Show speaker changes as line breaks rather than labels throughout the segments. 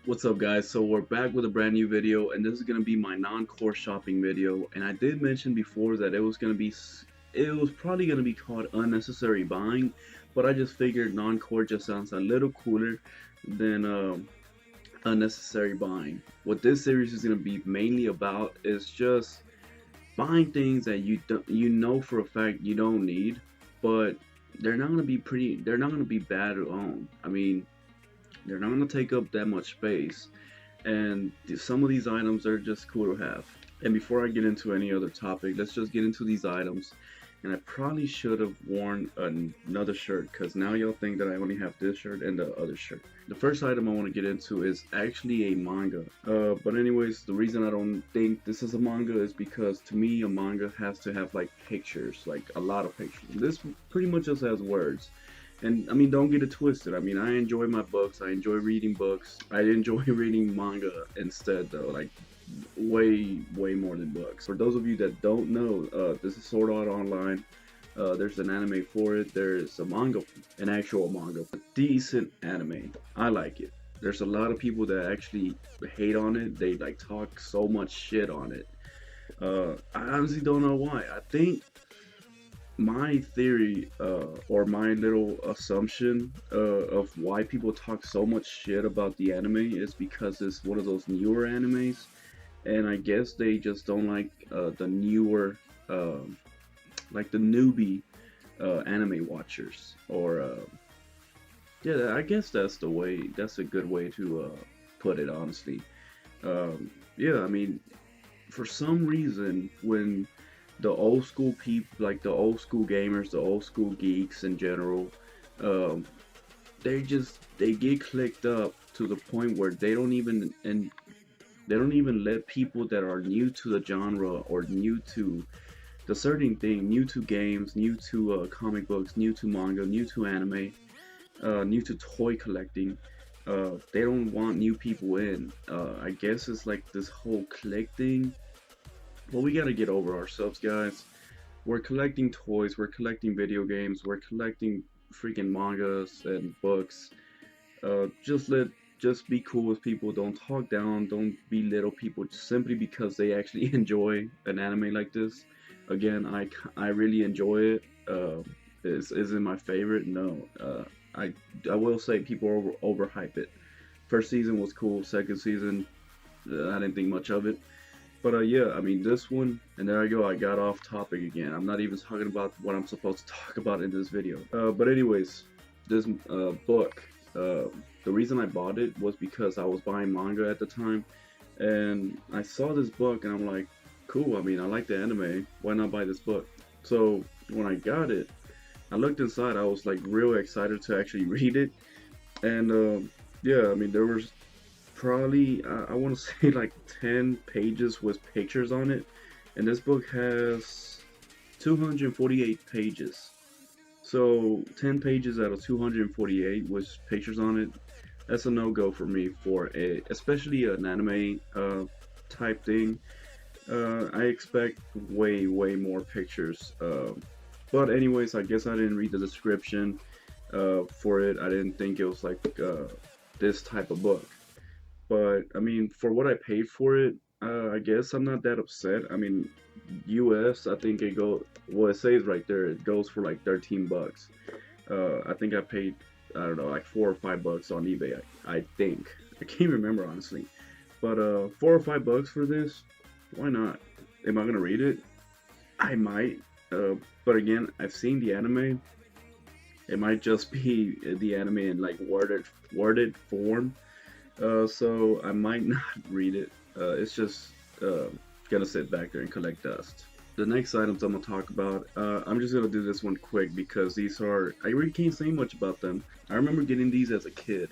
What's up, guys? So we're back with a brand new video, and this is gonna be my non-core shopping video. And I did mention before that it was probably gonna be called unnecessary buying, but I just figured non-core just sounds a little cooler than unnecessary buying. What this series is gonna be mainly about is just buying things that you know for a fact you don't need, but they're not gonna be bad to own. I mean, they're not gonna take up that much space, and some of these items are just cool to have. And before I get into any other topic, let's just get into these items. And I probably should have worn another shirt because now y'all think that I only have this shirt and the other shirt. The first item I want to get into is actually a manga. But anyways, the reason I don't think this is a manga is because to me a manga has to have like pictures, like a lot of pictures. This pretty much just has words. And I mean, don't get it twisted. I mean, I enjoy my books. I enjoy reading books. I enjoy reading manga instead, though. Like, way more than books. For those of you that don't know, this is Sword Art Online. There's an anime for it. There's a manga, an actual manga, a decent anime. I like it. There's a lot of people that actually hate on it. They like talk so much shit on it. I honestly don't know why. I think my theory or my little assumption of why people talk so much shit about the anime is because it's one of those newer animes, and I guess they just don't like the newer, like the newbie anime watchers. Or yeah, I guess that's the way. That's a good way to put it, honestly. Yeah, I mean, for some reason, when the old school people, like the old school gamers, the old school geeks in general, um, they get clicked up to the point where they don't even let people that are new to the genre or new to the certain thing, new to games, new to comic books, new to manga, new to anime, new to toy collecting. They don't want new people in. I guess it's like this whole click thing. Well, we gotta get over ourselves, guys. We're collecting toys, we're collecting video games, we're collecting freaking mangas and books. Just be cool with people. Don't talk down. Don't belittle people simply because they actually enjoy an anime like this. Again, I really enjoy it. Is it my favorite? No. I I will say people overhype it. First season was cool. Second season, I didn't think much of it. But yeah, I mean this one, and there I go. I got off topic again. I'm not even talking about what I'm supposed to talk about in this video. But anyways, this book. Uh, the reason I bought it was because I was buying manga at the time, and I saw this book, and I'm like, cool. I mean, I like the anime. Why not buy this book? So when I got it, I looked inside. I was like real excited to actually read it, and yeah, I mean there was probably I want to say like 10 pages with pictures on it, and this book has 248 pages. So 10 pages out of 248 with pictures on it, that's a no-go for me for a especially an anime type thing. I expect way more pictures. But anyways, I guess I didn't read the description for it. I didn't think it was like this type of book. But I mean, for what I paid for it, I guess I'm not that upset. I mean, US, I think it go well. It says right there it goes for like 13 bucks. I think I paid I don't know like $4 or $5 on eBay. I think I can't remember honestly, but $4 or $5 for this, why not? Am I gonna read it? I might. But again, I've seen the anime. It might just be the anime in like worded form, so I might not read it. It's just uh, gonna sit back there and collect dust. The next items I'm gonna talk about, I'm just gonna do this one quick because these are, I really can't say much about them. I remember getting these as a kid.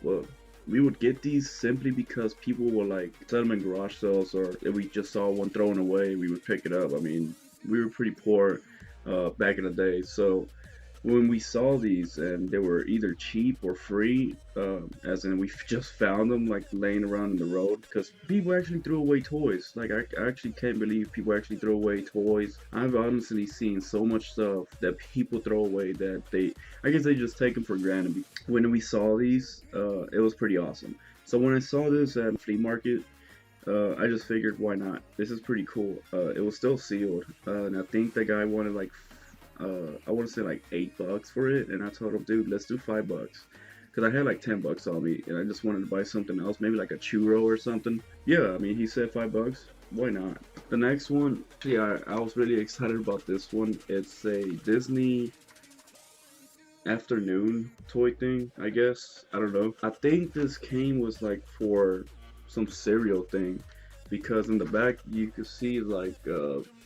Well, we would get these simply because people were like sell them in garage sales, or if we just saw one thrown away, we would pick it up. I mean, we were pretty poor back in the day, so when we saw these and they were either cheap or free, as in we just found them like laying around in the road, because people actually threw away toys. Like I actually can't believe people actually throw away toys. I've honestly seen so much stuff that people throw away that I guess they just take them for granted. When we saw these, it was pretty awesome. So when I saw this at flea market, I just figured why not. This is pretty cool. It was still sealed, and I think the guy wanted like I want to say like $8 for it, and I told him, dude, let's do $5, because I had like $10 on me, and I just wanted to buy something else, maybe like a churro or something. Yeah, I mean, he said $5. Why not? The next one, actually, I was really excited about this one. It's a Disney afternoon toy thing, I guess. I don't know. I think this came was like for some cereal thing, because in the back you could see like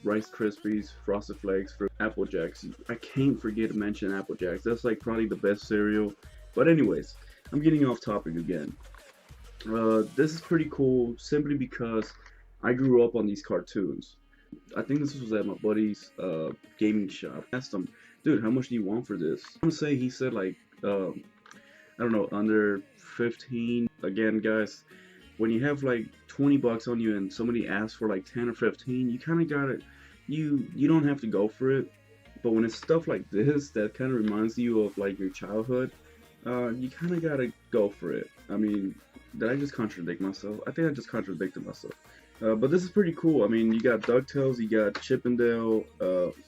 Rice Krispies, Frosted Flakes, for Apple Jacks. I can't forget to mention Apple Jacks. That's like probably the best cereal. But anyways, I'm getting off topic again. This is pretty cool simply because I grew up on these cartoons. I think this was at my buddy's gaming shop. I asked him, dude, how much do you want for this? I'm gonna say he said like I don't know, under 15. Again, guys, when you have like $20 on you and somebody asks for like 10 or 15, you kind of gotta you don't have to go for it. But when it's stuff like this that kind of reminds you of like your childhood, you kind of gotta go for it. I mean, did I just contradict myself? I think I just contradicted myself. But this is pretty cool. I mean, you got DuckTales, you got Chippendale.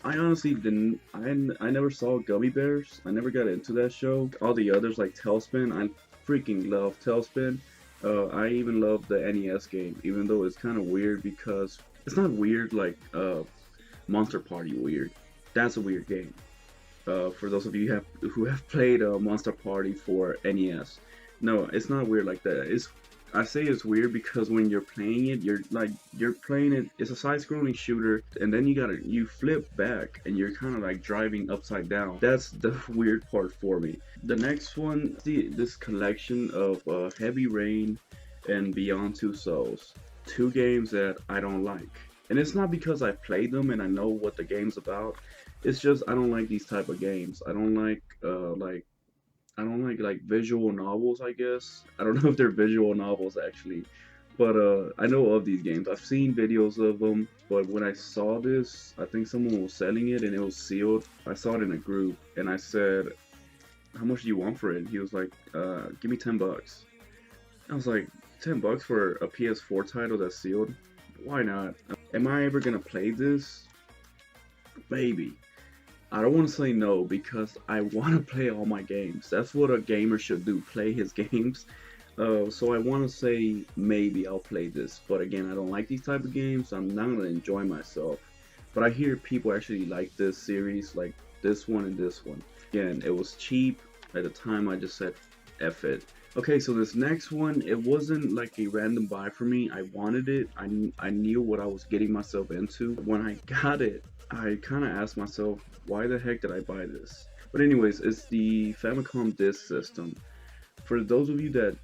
I honestly didn't. I never saw Gummy Bears. I never got into that show. All the others like Tailspin. I freaking love Tailspin. I even love the NES game, even though it's kind of weird because it's not weird like Monster Party weird. That's a weird game. For those of you who have played Monster Party for NES, no, it's not weird like that. I say it's weird because when you're playing it, you're playing it. It's a side-scrolling shooter, and then you flip back, and you're kind of like driving upside down. That's the weird part for me. The next one, see this collection of Heavy Rain and Beyond Two Souls, two games that I don't like, and it's not because I played them and I know what the game's about. It's just I don't like these type of games. I don't like visual novels, I guess. I don't know if they're visual novels actually, but I know of these games. I've seen videos of them, but when I saw this, I think someone was selling it and it was sealed. I saw it in a group and I said, "How much do you want for it?" And he was like, "Give me $10." I was like, $10 for a PS4 title that's sealed? Why not? Am I ever gonna play this? Maybe. I don't want to say no because I want to play all my games. That's what a gamer should do, play his games. So I want to say maybe I'll play this. But again, I don't like these type of games. So I'm not going to enjoy myself. But I hear people actually like this series, like this one and this one. Again, it was cheap. At the time, I just said F it. Okay, so this next one, it wasn't like a random buy for me. I wanted it. I knew what I was getting myself into. When I got it, I kind of asked myself, why the heck did I buy this? But anyways, it's the Famicom Disk System. For those of you that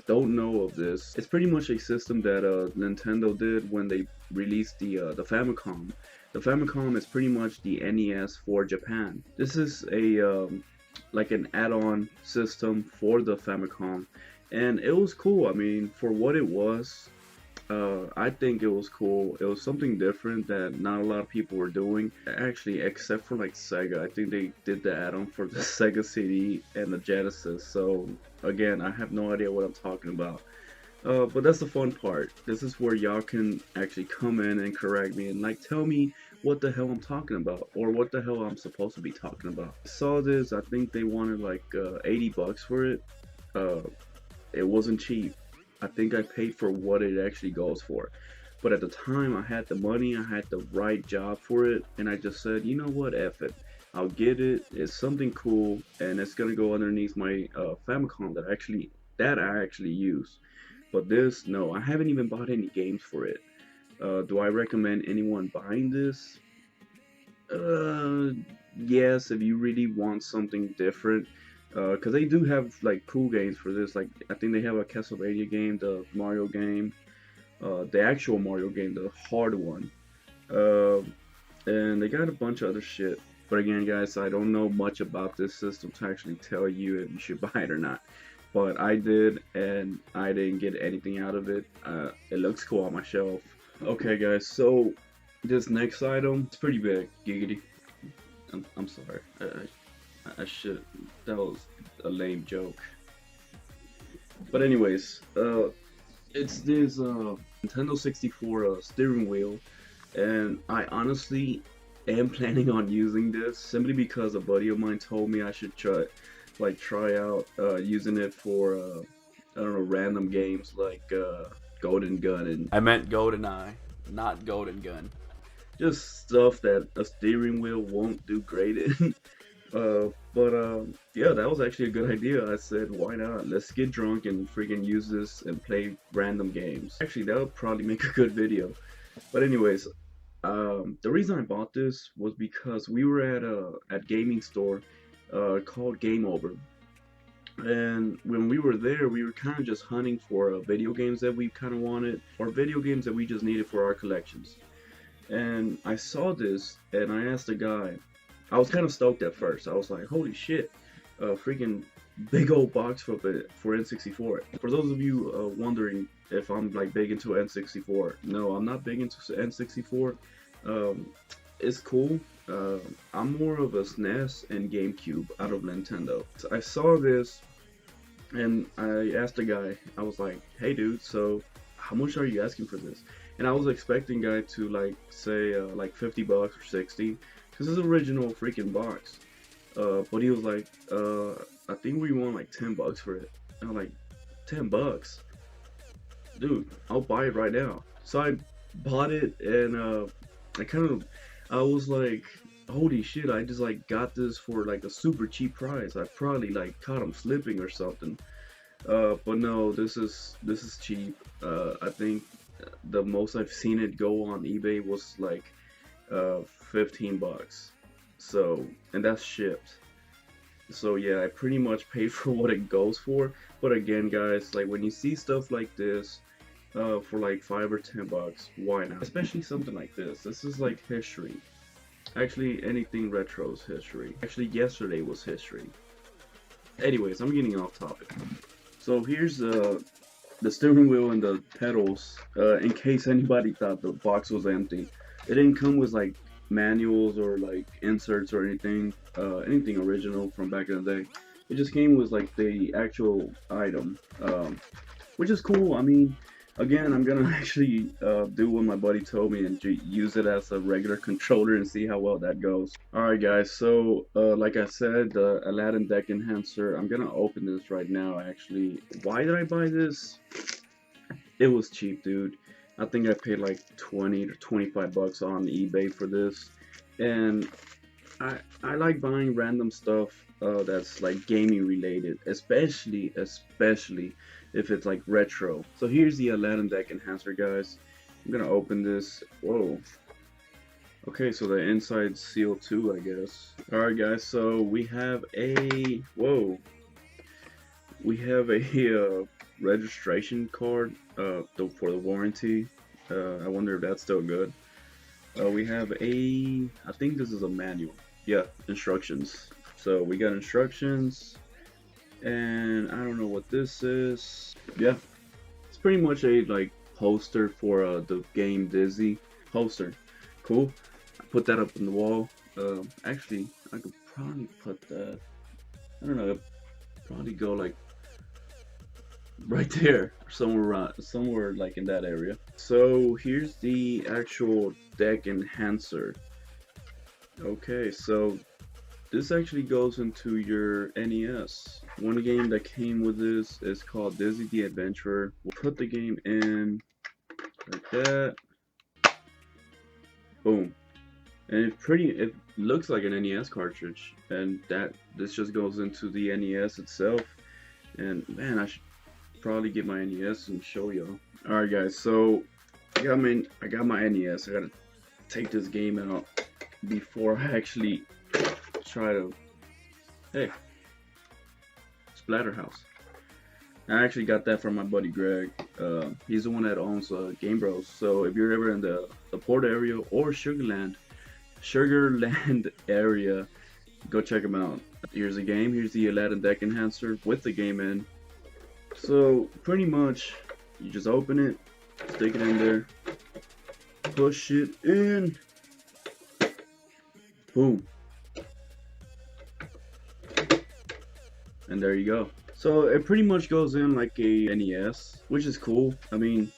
don't know of this, it's pretty much a system that Nintendo did when they released the Famicom. The Famicom is pretty much the NES for Japan. This is a like an add-on system for the Famicom, and it was cool. I mean, for what it was, I think it was cool. It was something different that not a lot of people were doing. Actually, except for like Sega. I think they did the add-on for the Sega CD and the Genesis. So again, I have no idea what I'm talking about. But that's the fun part. This is where y'all can actually come in and correct me and like tell me what the hell I'm talking about or what the hell I'm supposed to be talking about. I saw this. I think they wanted like $80 for it. Uh, it wasn't cheap. I think I paid for what it actually goes for. But at the time, I had the money, I had the right job for it, and I just said, you know what, F it. I'll get it. It's something cool, and it's gonna go underneath my Famicom that I actually use. But this, no, I haven't even bought any games for it. Do I recommend anyone buying this? Uh, yes, if you really want something different. Because they do have like cool games for this. Like I think they have a Castlevania game, the Mario game, the actual Mario game, the hard one, uh, and they got a bunch of other shit. But again, guys, I don't know much about this system to actually tell you if you should buy it or not. But I did, and I didn't get anything out of it. It looks cool on my shelf. Okay, guys, so this next item, it's pretty big. Giggity. I'm sorry. I should. That was a lame joke. But anyways, it's this Nintendo 64 steering wheel, and I honestly am planning on using this simply because a buddy of mine told me I should try out using it for I don't know, random games like Golden Gun, and I meant GoldenEye, not Golden Gun. Just stuff that a steering wheel won't do great in. But yeah, that was actually a good idea. I said, why not? Let's get drunk and freaking use this and play random games. Actually, that would probably make a good video. But anyways, the reason I bought this was because we were at a gaming store called Game Over, and when we were there, we were kind of just hunting for video games that we kind of wanted, or video games that we just needed for our collections. And I saw this, and I asked the guy. I was kind of stoked at first. I was like, "Holy shit, freaking big old box for N64." For those of you wondering if I'm like big into N64, no, I'm not big into N64. Um, it's cool. I'm more of a SNES and GameCube out of Nintendo. So I saw this, and I asked the guy. I was like, "Hey, dude, so how much are you asking for this?" And I was expecting guy to like say like $50 or 60, because it's original freaking box. But he was like, I think we want like $10 for it. And I'm like, $10, dude, I'll buy it right now. So I bought it, and I was like, holy shit, I just like got this for like a super cheap price. I probably like caught him slipping or something. But no, this is cheap. I think the most I've seen it go on eBay was like 15 bucks. So, and that's shipped. So yeah, I pretty much paid for what it goes for. But again, guys, like when you see stuff like this for like 5 or 10 bucks, why not? Especially something like this. This is like history. Actually, anything retro is history. Actually, yesterday was history. Anyways, I'm getting off topic. So here's the steering wheel and the pedals. In case anybody thought the box was empty, it didn't come with like manuals or like inserts or anything original from back in the day. It just came with like the actual item, which is cool. I mean, again, I'm gonna actually do what my buddy told me and use it as a regular controller and see how well that goes. Alright guys, so like I said, the Aladdin deck enhancer, I'm gonna open this right now actually. Why did I buy this? It was cheap, dude. I think I paid like 20 to 25 bucks on eBay for this. And I like buying random stuff that's like gaming related, especially if it's like retro. So here's the Aladdin deck enhancer, guys. I'm gonna open this. Whoa. Okay, so the inside's sealed too, I guess. Alright guys, so we have a registration card for the warranty. I wonder if that's still good. We have I think this is a manual. Yeah, instructions. So we got instructions, and I don't know what this is. Yeah, it's pretty much a like poster for the game Dizzy poster. Cool. I put that up on the wall. Actually, I could probably put that. I don't know. Probably go like right there, somewhere like in that area. So here's the actual deck enhancer. Okay, so this actually goes into your NES. One game that came with this is called Dizzy the Adventurer. We'll put the game in like that. Boom. And it looks like an NES cartridge, and this just goes into the NES itself. And man, I should probably get my NES and show y'all. Alright guys, so I got my NES. I gotta take this game out before I actually try to. Hey, Splatterhouse. I actually got that from my buddy Greg. He's the one that owns Game Bros. So if you're ever in the Port area or Sugarland area, go check him out. Here's the game. Here's the Aladdin deck enhancer with the game in. So pretty much, you just open it, stick it in there, push it in, boom, and there you go. So it pretty much goes in like a NES, which is cool. I mean,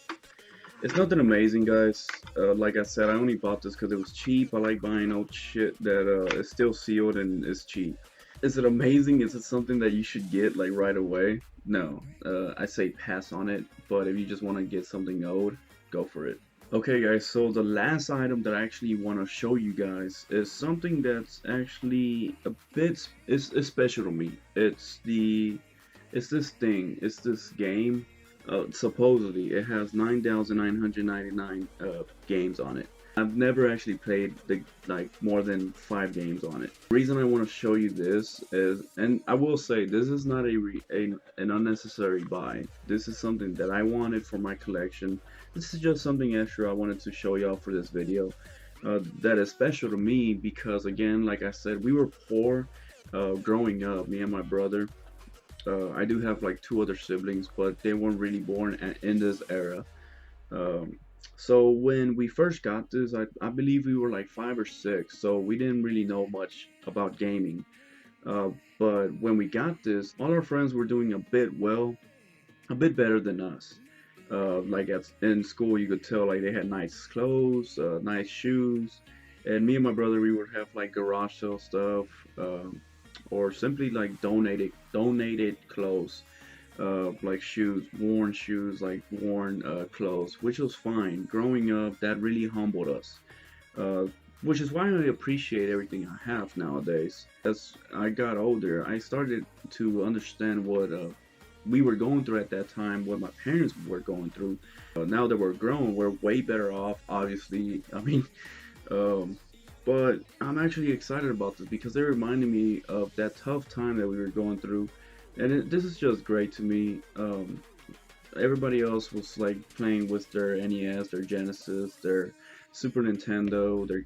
it's nothing amazing, guys. Like I said, I only bought this because it was cheap. I like buying old shit that is still sealed and is cheap. Is it amazing? Is it something that you should get like right away? No. I say pass on it. But if you just want to get something old, go for it. Okay, guys. So the last item that I actually want to show you guys is something that's actually a bit is special to me. It's this thing. It's this game. Supposedly, it has 9,999 games on it. I've never actually played like more than 5 games on it. The reason I want to show you this is, and I will say, this is not an unnecessary buy. This is something that I wanted for my collection. This is just something extra I wanted to show y'all for this video. That is special to me because, again, like I said, we were poor growing up, me and my brother. I do have like 2 other siblings, but they weren't really born in this era. Um, so when we first got this, I believe we were like 5 or 6, so we didn't really know much about gaming. Uh, but when we got this, all our friends were doing a bit better than us. Like in school, you could tell like they had nice clothes, nice shoes, and me and my brother, we would have like garage sale stuff, or simply like donated clothes, like worn shoes, like worn clothes, which was fine. Growing up, that really humbled us, uh, which is why I appreciate everything I have nowadays. As I got older, I started to understand what we were going through at that time, what my parents were going through. Now that we're grown, we're way better off, obviously. I mean, um, but I'm actually excited about this because they reminded me of that tough time that we were going through, and this is just great to me. Everybody else was like playing with their NES, their Genesis, their Super Nintendo. Their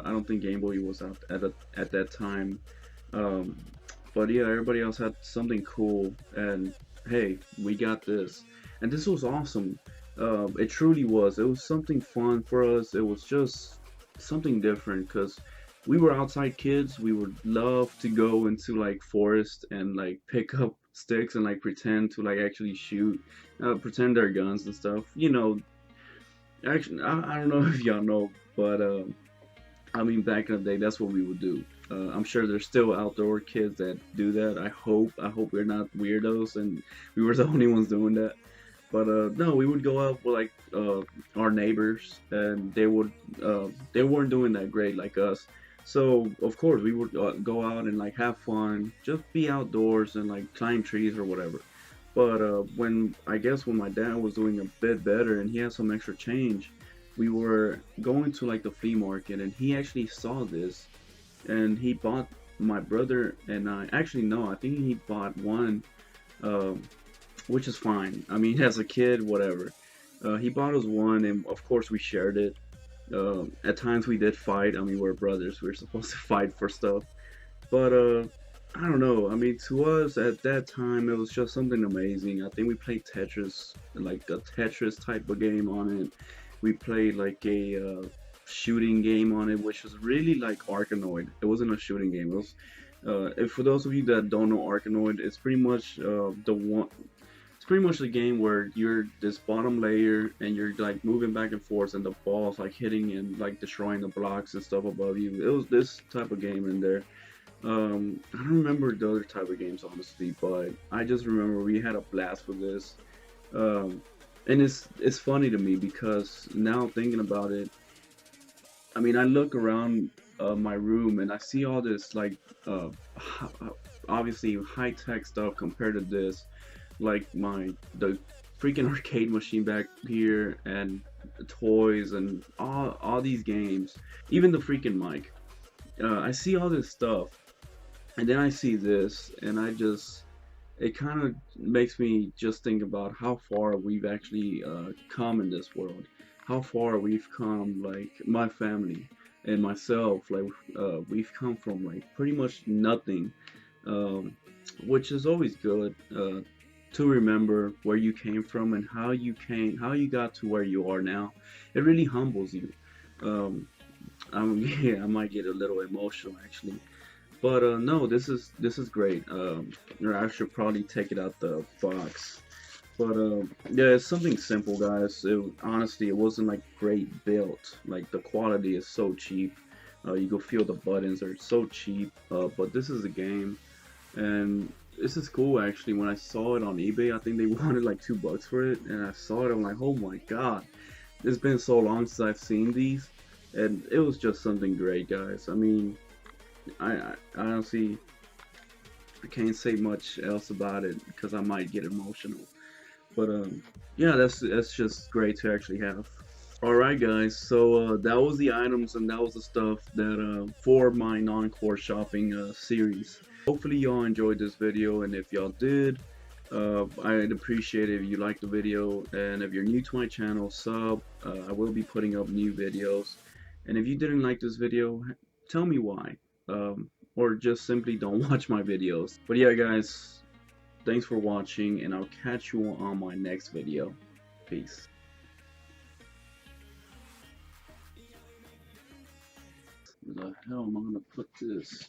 I don't think Game Boy was out at that time. Um, but yeah, everybody else had something cool, and hey, we got this, and this was awesome. It truly was. It was something fun for us. It was just something different because we were outside kids. We would love to go into like forest and like pick up sticks and like pretend to like actually shoot, pretend they're guns and stuff. Actually, I don't know if y'all know, but I mean, back in the day, that's what we would do. I'm sure there's still outdoor kids that do that. I hope we're not weirdos and we were the only ones doing that. But no, we would go out with like our neighbors, and they weren't doing that great like us. So of course we would go out and like have fun, just be outdoors and like climb trees or whatever. But when I guess when my dad was doing a bit better and he had some extra change, we were going to like the flea market, and he actually saw this, and he bought my brother and I. Actually, no, I think he bought one, um, which is fine. I mean, as a kid, whatever. He bought us one, and of course we shared it. At times we did fight. I mean, we're brothers. We're supposed to fight for stuff. But I don't know. I mean, to us at that time, it was just something amazing. I think we played Tetris, like a Tetris type of game on it. We played like a shooting game on it, which was really like Arkanoid. It wasn't a shooting game. It was, if for those of you that don't know Arkanoid, it's pretty much the one. It's pretty much the game where you're this bottom layer and you're like moving back and forth, and the ball's like hitting and like destroying the blocks and stuff above you. It was this type of game in there. I don't remember the other type of games honestly, but I just remember we had a blast with this. Um, and it's funny to me because now thinking about it, I mean, I look around my room and I see all this like obviously high tech stuff compared to this, like the freaking arcade machine back here and the toys and all these games, even the freaking mic. I see all this stuff, and then I see this, and it kind of makes me just think about how far we've actually come in this world, how far we've come, like my family and myself, like we've come from like pretty much nothing, um, which is always good to remember where you came from and how you got to where you are now. It really humbles you. Um, yeah, I might get a little emotional actually. But no, this is great. I should probably take it out the box. But yeah, it's something simple, guys. Honestly, it wasn't like great built. Like the quality is so cheap. You go feel the buttons are so cheap. But this is a game, and this is cool actually. When I saw it on eBay, I think they wanted like $2 for it, and I saw it. I'm like, oh my god, it's been so long since I've seen these, and it was just something great, guys. I mean, I honestly I can't say much else about it because I might get emotional. But yeah, that's just great to actually have. All right, guys. So that was the items and that was the stuff that for my non-core shopping series. Hopefully y'all enjoyed this video, and if y'all did, I'd appreciate it if you liked the video. And if you're new to my channel, sub. I will be putting up new videos. And if you didn't like this video, tell me why. Or just simply don't watch my videos. But yeah, guys, thanks for watching, and I'll catch you on my next video. Peace. Where the hell am I gonna put this?